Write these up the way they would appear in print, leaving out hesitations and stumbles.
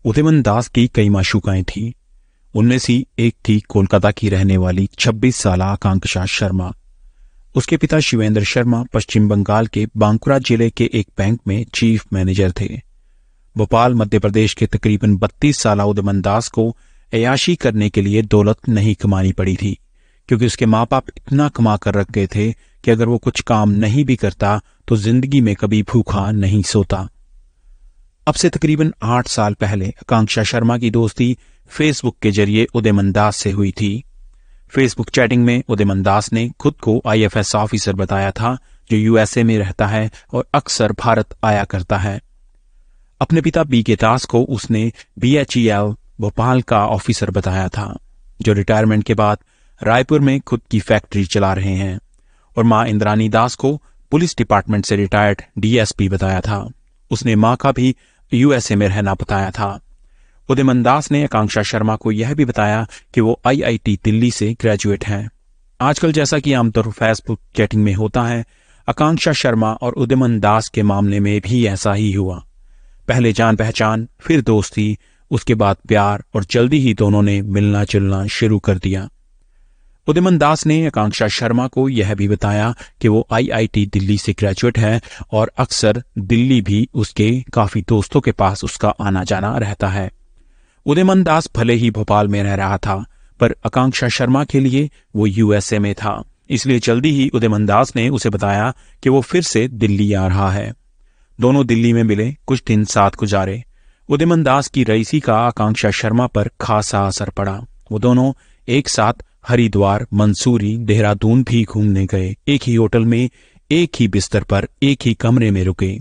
उदयमन दास की कई माशूकाएं थीं। उनमें से एक थी कोलकाता की रहने वाली 26 साल आकांक्षा शर्मा। उसके पिता शिवेंद्र शर्मा पश्चिम बंगाल के बांकुरा जिले के एक बैंक में चीफ मैनेजर थे। भोपाल मध्य प्रदेश के तकरीबन 32 साल उदयमन दास को अयाशी करने के लिए दौलत नहीं कमानी पड़ी थी, क्योंकि उसके माँ बाप इतना कमा कर रख गए थे कि अगर वो कुछ काम नहीं भी करता तो जिंदगी में कभी भूखा नहीं सोता। अब से तकरीबन 8 साल पहले आकांक्षा शर्मा की दोस्ती फेसबुक के जरिए उदयमन दास से हुई थी। फेसबुक चैटिंग में उदयमन दास ने खुद को IFS ऑफिसर बताया था, जो USA में रहता है और अक्सर भारत आया करता है। अपने पिता BK दास को उसने BHEL भोपाल का ऑफिसर बताया था, जो रिटायरमेंट के बाद रायपुर में खुद की फैक्ट्री चला रहे हैं, और मां इंद्रानी दास को पुलिस डिपार्टमेंट से रिटायर्ड DSP बताया था। उसने मां का भी USA में रहना बताया था। उदयमन दास ने आकांक्षा शर्मा को यह भी बताया कि वो IIT दिल्ली से ग्रेजुएट हैं। आजकल जैसा कि आमतौर फेसबुक चैटिंग में होता है, आकांक्षा शर्मा और उदयमन दास के मामले में भी ऐसा ही हुआ। पहले जान पहचान, फिर दोस्ती, उसके बाद प्यार, और जल्दी ही दोनों ने मिलना जुलना शुरू कर दिया। उदयमन दास ने आकांक्षा शर्मा को यह भी बताया कि वो IIT दिल्ली से ग्रेजुएट है और अक्सर दिल्ली भी उसके काफी दोस्तों के पास उसका आना जाना रहता है। उदयमन दास भले ही भोपाल में रह रहा था, पर आकांक्षा शर्मा के लिए वो USA में था, इसलिए जल्दी ही उदयमन दास ने उसे बताया कि वो फिर से दिल्ली आ रहा है। दोनों दिल्ली में मिले, कुछ दिन साथ गुजारे। उदयमन दास की रईसी का आकांक्षा शर्मा पर खासा असर पड़ा। वो दोनों एक साथ हरिद्वार, मंसूरी, देहरादून भी घूमने गए। एक ही होटल में, एक ही बिस्तर पर, एक ही कमरे में रुके।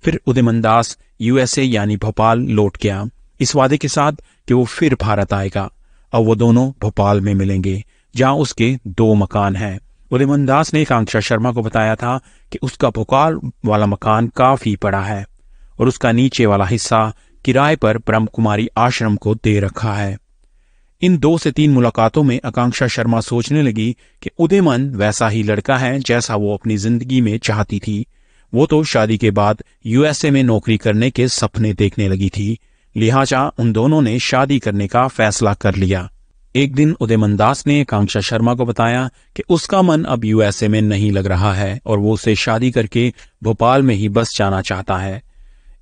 फिर उदयमन दास USA यानी भोपाल लौट गया, इस वादे के साथ कि वो फिर भारत आएगा। अब वो दोनों भोपाल में मिलेंगे, जहां उसके 2 मकान हैं। उदयमन दास ने आकांक्षा शर्मा को बताया था कि उसका भोपाल वाला मकान काफी बड़ा है और उसका नीचे वाला हिस्सा किराए पर ब्रह्म कुमारी आश्रम को दे रखा है। इन 2 से 3 मुलाकातों में आकांक्षा शर्मा सोचने लगी कि उदयमन वैसा ही लड़का है जैसा वो अपनी जिंदगी में चाहती थी। वो तो शादी के बाद USA में नौकरी करने के सपने देखने लगी थी, लिहाजा उन दोनों ने शादी करने का फैसला कर लिया। एक दिन उदयमन दास ने आकांक्षा शर्मा को बताया कि उसका मन अब USA में नहीं लग रहा है और वो उसे शादी करके भोपाल में ही बस जाना चाहता है।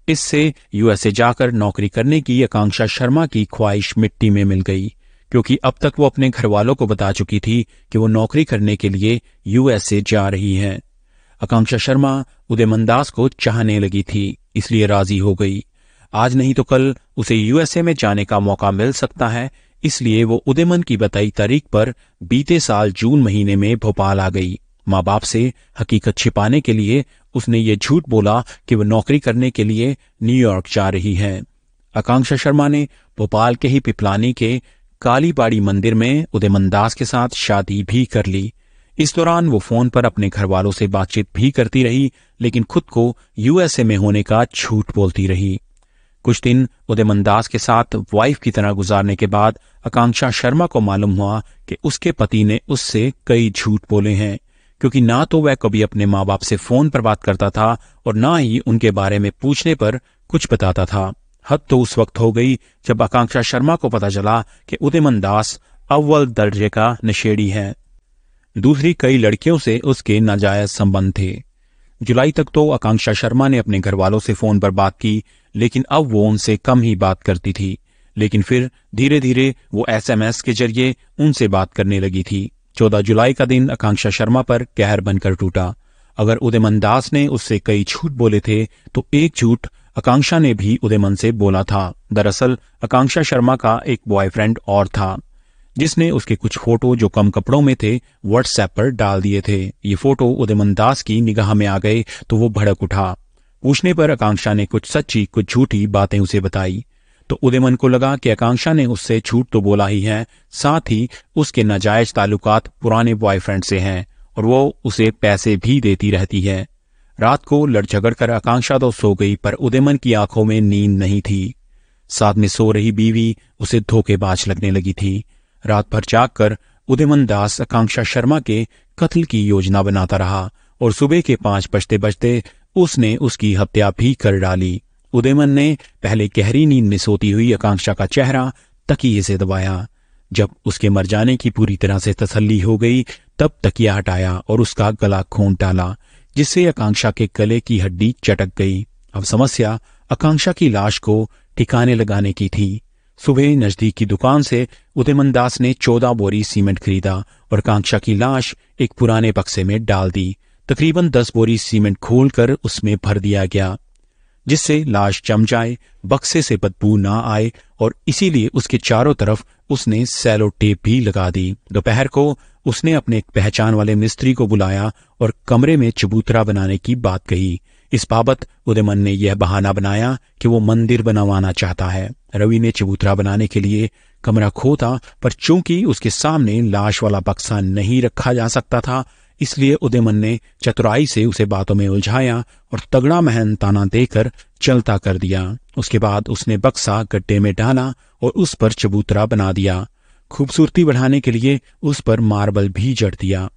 इससे USA जाकर नौकरी करने की आकांक्षा शर्मा की ख्वाहिश मिट्टी में मिल गई, क्योंकि अब तक वो अपने घर वालों को बता चुकी थी कि वो नौकरी करने के लिए USA जा रही हैं। आकांक्षा शर्मा उदयमन दास को चाहने लगी थी, इसलिए राजी हो गई। आज नहीं तो कल उसे USA में जाने का मौका मिल सकता है, इसलिए वो उदयमन की बताई तारीख पर बीते साल जून महीने में भोपाल आ गई। माँ बाप से हकीकत छिपाने के लिए उसने ये झूठ बोला कि वो नौकरी करने के लिए न्यूयॉर्क जा रही है। आकांक्षा शर्मा ने भोपाल के ही पिपलानी के कालीबाड़ी मंदिर में उदयमन दास के साथ शादी भी कर ली। इस दौरान वो फोन पर अपने घर वालों से बातचीत भी करती रही, लेकिन खुद को USA में होने का झूठ बोलती रही। कुछ दिन उदयमन दास के साथ वाइफ की तरह गुजारने के बाद आकांक्षा शर्मा को मालूम हुआ कि उसके पति ने उससे कई झूठ बोले हैं, क्योंकि ना तो वह कभी अपने माँ बाप से फोन पर बात करता था और ना ही उनके बारे में पूछने पर कुछ बताता था। हद तो उस वक्त हो गई जब आकांक्षा शर्मा को पता चला कि उदयमन दास अव्वल दर्जे का नशेड़ी है। दूसरी कई लड़कियों से उसके नाजायज संबंध थे। जुलाई तक तो आकांक्षा शर्मा ने अपने घर वालों से फोन पर बात की, लेकिन अब वो उनसे कम ही बात करती थी। लेकिन फिर धीरे धीरे वो SMS के जरिए उनसे बात करने लगी थी। 14 जुलाई का दिन आकांक्षा शर्मा पर कहर बनकर टूटा। अगर उदयमन दास ने उससे कई झूठ बोले थे, तो एक झूठ आकांक्षा ने भी उदयमन से बोला था। दरअसल आकांक्षा शर्मा का एक बॉयफ्रेंड और था, जिसने उसके कुछ फोटो जो कम कपड़ों में थे WhatsApp पर डाल दिए थे। ये फोटो उदयमन दास की निगाह में आ गए तो वो भड़क उठा। पूछने पर आकांक्षा ने कुछ सच्ची कुछ झूठी बातें उसे बताई, तो उदयमन को लगा कि आकांक्षा ने उससे झूठ तो बोला ही है, साथ ही उसके नाजायज ताल्लुकात पुराने बॉयफ्रेंड से हैं और वो उसे पैसे भी देती रहती है। रात को लड़ झगड़ कर आकांक्षा तो सो गई, पर उदयमन की आंखों में नींद नहीं थी। साथ में सो रही बीवी उसे धोखेबाज लगने लगी थी। रात भर जागकर उदयमन दास आकांक्षा शर्मा के कत्ल की योजना बनाता रहा और सुबह के 5 बजते बजते उसने उसकी हत्या भी कर डाली। उदयमन ने पहले गहरी नींद में सोती हुई आकांक्षा का चेहरा तकिए से दबाया। जब उसके मर जाने की पूरी तरह से तसल्ली हो गई तब तकिया हटाया और उसका गला खोंट डाला, जिससे आकांक्षा के गले की हड्डी चटक गई। अब समस्या आकांक्षा की लाश को ठिकाने लगाने की थी। सुबह नजदीक की दुकान से उदयमन दास ने 14 बोरी सीमेंट खरीदा और आकांक्षा की लाश एक पुराने बक्से में डाल दी। तकरीबन 10 बोरी सीमेंट खोलकर उसमें भर दिया गया, जिससे लाश जम जाए, बक्से से बदबू ना आए, और इसीलिए उसके चारों तरफ उसने सेलो टेप भी लगा दी। दोपहर को उसने अपने एक पहचान वाले मिस्त्री को बुलाया और कमरे में चबूतरा बनाने की बात कही। इस बाबत उदयमन ने यह बहाना बनाया कि वो मंदिर बनवाना चाहता है। रवि ने चबूतरा बनाने के लिए कमरा खोदा, पर चूंकि उसके सामने लाश वाला बक्सा नहीं रखा जा सकता था, इसलिए उदयमन ने चतुराई से उसे बातों में उलझाया और तगड़ा मेहनताना देकर चलता कर दिया। उसके बाद उसने बक्सा गड्ढे में डाला और उस पर चबूतरा बना दिया। खूबसूरती बढ़ाने के लिए उस पर मार्बल भी जड़ दिया।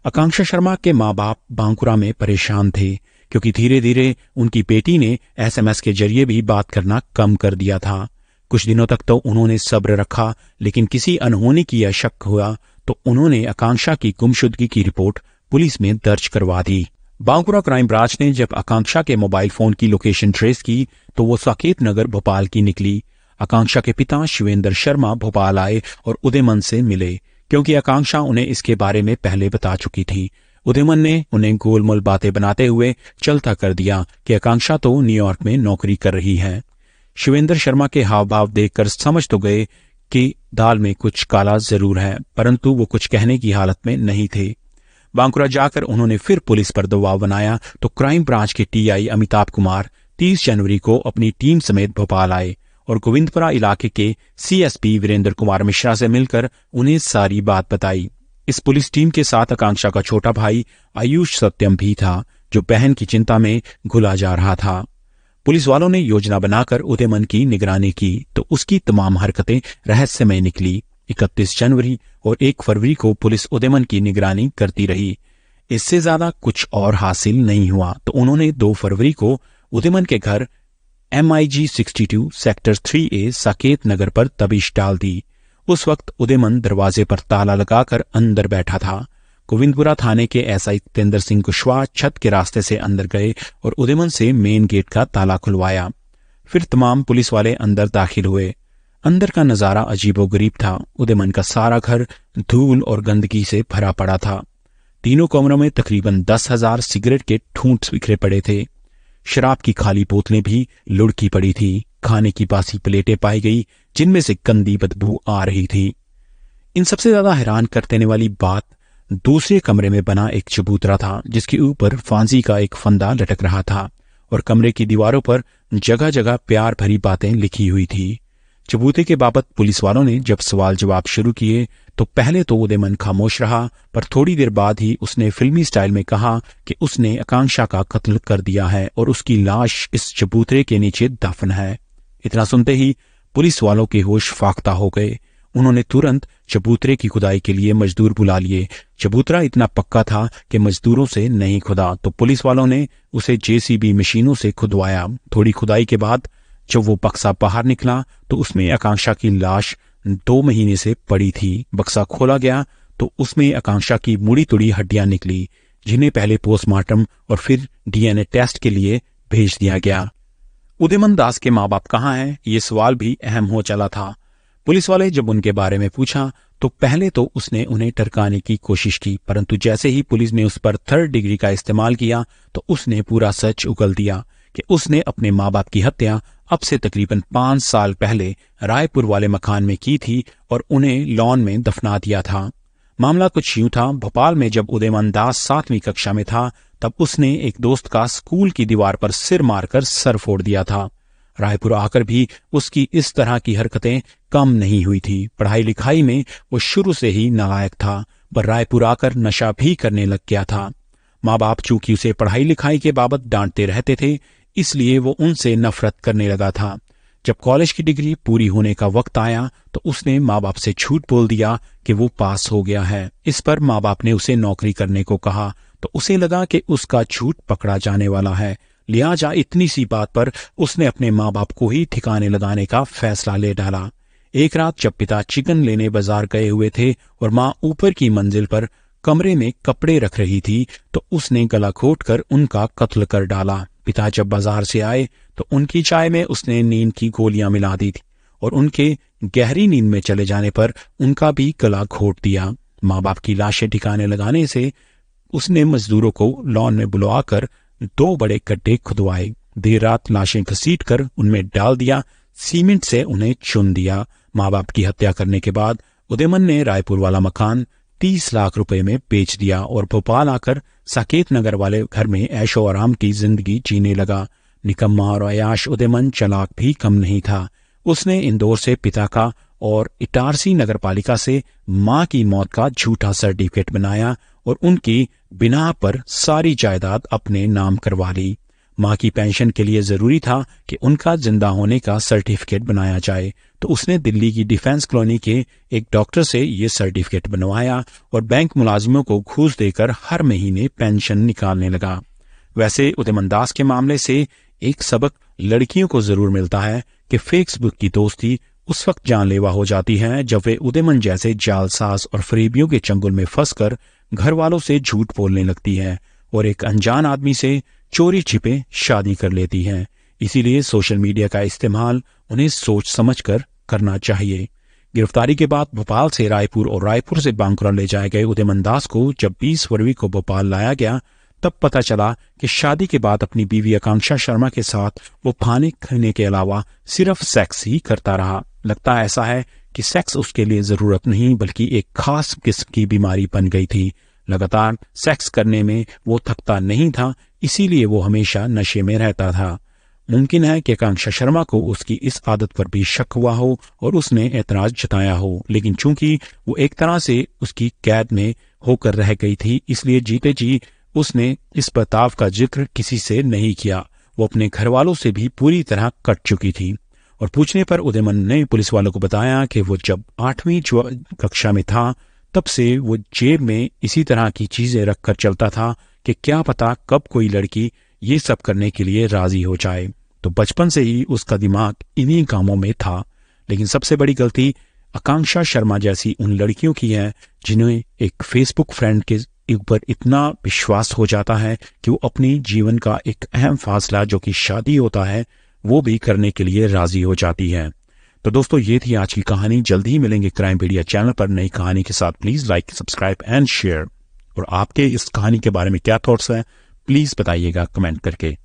आकांक्षा शर्मा के माँ बाप बांकुरा में परेशान थे, क्योंकि धीरे धीरे उनकी बेटी ने SMS के जरिए भी बात करना कम कर दिया था। कुछ दिनों तक तो उन्होंने सब्र रखा, लेकिन किसी अनहोनी की यह शक हुआ तो उन्होंने आकांक्षा की गुमशुदगी की रिपोर्ट पुलिस में दर्ज करवा दी। बांकुरा क्राइम ब्रांच ने जब आकांक्षा के मोबाइल फोन की लोकेशन ट्रेस की तो वो साकेत नगर भोपाल की निकली। आकांक्षा के पिता शिवेंद्र शर्मा भोपाल आए और उदयमन से मिले, क्योंकि आकांक्षा उन्हें इसके बारे में पहले बता चुकी थी। उदयमन ने उन्हें गोलमोल बातें बनाते हुए चलता कर दिया कि आकांक्षा तो न्यूयॉर्क में नौकरी कर रही है। शिवेंद्र शर्मा के हाव भाव देखकर समझ तो गए कि दाल में कुछ काला जरूर है, परंतु वो कुछ कहने की हालत में नहीं थे। बांकुरा जाकर उन्होंने फिर पुलिस पर दबाव बनाया तो क्राइम ब्रांच के TI अमिताभ कुमार 30 जनवरी को अपनी टीम समेत भोपाल आए और गोविंदपुरा इलाके के CSP वीरेंद्र कुमार मिश्रा से मिलकर उन्हें सारी बात बताई। इस पुलिस टीम के साथ आकांक्षा का छोटा भाई आयुष सत्यम भी था, जो बहन की चिंता में घुला जा रहा था। पुलिस वालों ने योजना बनाकर उदयमन की निगरानी की तो उसकी तमाम हरकतें रहस्यमय निकली। 31 जनवरी और 1 फरवरी को पुलिस उदयमन की निगरानी करती रही। इससे ज्यादा कुछ और हासिल नहीं हुआ तो उन्होंने 2 फरवरी को उदयमन के घर MIG 62 sector 3A Saket Nagar पर तबिश डाल दी। उस वक्त उदयमन दरवाजे पर ताला लगाकर अंदर बैठा था। गोविंदपुरा थाने के SI तेंद्र सिंह कुशवाहा छत के रास्ते से अंदर गए और उदयमन से मेन गेट का ताला खुलवाया। फिर तमाम पुलिस वाले अंदर दाखिल हुए। अंदर का नजारा अजीबोगरीब था। उदयमन का सारा घर धूल और गंदगी से भरा पड़ा था। तीनों कमरों में तकरीबन 10,000 सिगरेट के ठूंठ बिखरे पड़े थे। शराब की खाली बोतलें भी लुढ़की पड़ी थी। खाने की बासी प्लेटें पाई गई, जिनमें से गंदी बदबू आ रही थी। इन सबसे ज्यादा हैरान कर देने वाली बात दूसरे कमरे में बना एक चबूतरा था, जिसके ऊपर फांसी का एक फंदा लटक रहा था और कमरे की दीवारों पर जगह जगह प्यार भरी बातें लिखी हुई थी। चबूतरे के बाबत पुलिस वालों ने जब सवाल जवाब शुरू किए तो पहले तो उदयमन खामोश रहा, पर थोड़ी देर बाद ही उसने फिल्मी स्टाइल में कहा कि उसने आकांक्षा का कत्ल कर दिया है और उसकी लाश इस चबूतरे के नीचे दफन है। इतना सुनते ही पुलिस वालों के होश फाख्ता हो गए। उन्होंने तुरंत चबूतरे की खुदाई के लिए मजदूर बुला लिए। चबूतरा इतना पक्का था कि मजदूरों से नहीं खुदा तो पुलिस वालों ने उसे JCB मशीनों से खुदवाया। थोड़ी खुदाई के बाद जब वो बक्सा बाहर निकला तो उसमें आकांक्षा की लाश 2 महीने से पड़ी थी। बक्सा खोला गया तो उसमें आकांक्षा की मुड़ी तुड़ी हड्डियां निकली, जिन्हें पहले पोस्टमार्टम और फिर DNA टेस्ट के लिए भेज दिया गया। उदयमन दास के माँ बाप कहाँ हैं, ये सवाल भी अहम हो चला था। पुलिस वाले जब उनके बारे में पूछा तो पहले तो उसने उन्हें टरकाने की कोशिश की, परंतु जैसे ही पुलिस ने उस पर 3rd डिग्री का इस्तेमाल किया तो उसने पूरा सच उगल दिया कि उसने अपने माँ बाप की हत्या अब से तकरीबन 5 साल पहले रायपुर वाले मकान में की थी और उन्हें लॉन में दफना दिया था। मामला कुछ यूं था, भोपाल में जब उदयमन दास 7वीं कक्षा में था तब उसने एक दोस्त का स्कूल की दीवार पर सिर मारकर सर फोड़ दिया था। रायपुर आकर भी उसकी इस तरह की हरकतें कम नहीं हुई थी। पढ़ाई लिखाई में वो शुरू से ही नालायक था, पर रायपुर आकर नशा भी करने लग गया था। माँ बाप चूंकि उसे पढ़ाई लिखाई के बाबत डांटते रहते थे, इसलिए वो उनसे नफरत करने लगा था। जब कॉलेज की डिग्री पूरी होने का वक्त आया तो उसने माँ बाप से झूठ बोल दिया कि वो पास हो गया है। इस पर माँ बाप ने उसे नौकरी करने को कहा तो उसे लगा कि उसका झूठ पकड़ा जाने वाला है, लिहाजा इतनी सी बात पर उसने अपने माँ बाप को ही ठिकाने लगाने का फैसला ले डाला। एक रात जब पिता चिकन लेने बाजार गए हुए थे और माँ ऊपर की मंजिल पर कमरे में कपड़े रख रही थी तो उसने गला घोंटकर उनका कत्ल कर डाला। पिता जब बाजार से आए तो उनकी चाय में उसने नींद की गोलियां मिला दी थी और उनके गहरी नींद में चले जाने पर उनका भी गला घोंट दिया। माँ बाप की लाशें ठिकाने लगाने से उसने मजदूरों को लॉन में बुलवाकर 2 बड़े गड्ढे खुदवाए। देर रात लाशें घसीटकर उनमें डाल दिया, सीमेंट से उन्हें चुन दिया। माँ बाप की हत्या करने के बाद उदयमन ने रायपुर वाला मकान 30 लाख रुपए में बेच दिया और भोपाल आकर साकेत नगर वाले घर में ऐशो आराम की जिंदगी जीने लगा। निकम्मा और अयाश उदयमन चालाक भी कम नहीं था। उसने इंदौर से पिता का और इटारसी नगर पालिका से मां की मौत का झूठा सर्टिफिकेट बनाया और उनकी बिना पर सारी जायदाद अपने नाम करवा ली। मां की पेंशन के लिए जरूरी था कि उनका जिंदा होने का सर्टिफिकेट बनाया जाए, तो उसने दिल्ली की डिफेंस कॉलोनी के एक डॉक्टर से ये सर्टिफिकेट बनवाया और बैंक मुलाजिमों को घूस देकर हर महीने पेंशन निकालने लगा। वैसे उदयमन दास के मामले से एक सबक लड़कियों को जरूर मिलता है कि फेसबुक की दोस्ती उस वक्त जानलेवा हो जाती है जब वे उदयमन जैसे जालसाज और फरेबियों के चंगुल में फंसकर घर वालों से झूठ बोलने लगती है और एक अनजान आदमी से चोरी छिपे शादी कर लेती हैं। इसीलिए सोशल मीडिया का इस्तेमाल उन्हें सोच समझकर करना चाहिए। गिरफ्तारी के बाद भोपाल से रायपुर और रायपुर से बांकुरा ले जाए गए उदयमन दास को जब 20 फरवरी को भोपाल लाया गया तब पता चला कि शादी के बाद अपनी बीवी आकांक्षा शर्मा के साथ वो खाने खाने के अलावा सिर्फ सेक्स ही करता रहा। लगता ऐसा है कि सेक्स उसके लिए जरूरत नहीं बल्कि एक खास किस्म की बीमारी बन गई थी। लगातार सेक्स करने में वो थकता नहीं था, इसीलिए वो हमेशा नशे में रहता था। मुमकिन है कि आकांक्षा शर्मा को उसकी इस आदत पर भी शक हुआ हो और उसने ऐतराज जताया हो, लेकिन चूंकि वो एक तरह से उसकी कैद में होकर रह गई थी इसलिए जीते जी उसने इस बर्ताव का जिक्र किसी से नहीं किया। वो अपने घर वालों से भी पूरी तरह कट चुकी थी और पूछने पर उदयमन ने पुलिस वालों को बताया कि वो जब 8वीं कक्षा में था तब से वो जेब में इसी तरह की चीजें रखकर चलता था कि क्या पता कब कोई लड़की ये सब करने के लिए राजी हो जाए। तो बचपन से ही उसका दिमाग इन्हीं कामों में था। लेकिन सबसे बड़ी गलती आकांक्षा शर्मा जैसी उन लड़कियों की है जिन्हें एक फेसबुक फ्रेंड के ऊपर इतना विश्वास हो जाता है कि वो अपनी जीवन का एक अहम फैसला जो कि शादी होता है वो भी करने के लिए राजी हो जाती है। तो दोस्तों ये थी आज की कहानी। जल्दी ही मिलेंगे क्राइम पीडिया चैनल पर नई कहानी के साथ। Please like, subscribe and share. और आपके इस कहानी के बारे में क्या थॉट्स हैं प्लीज बताइएगा कमेंट करके।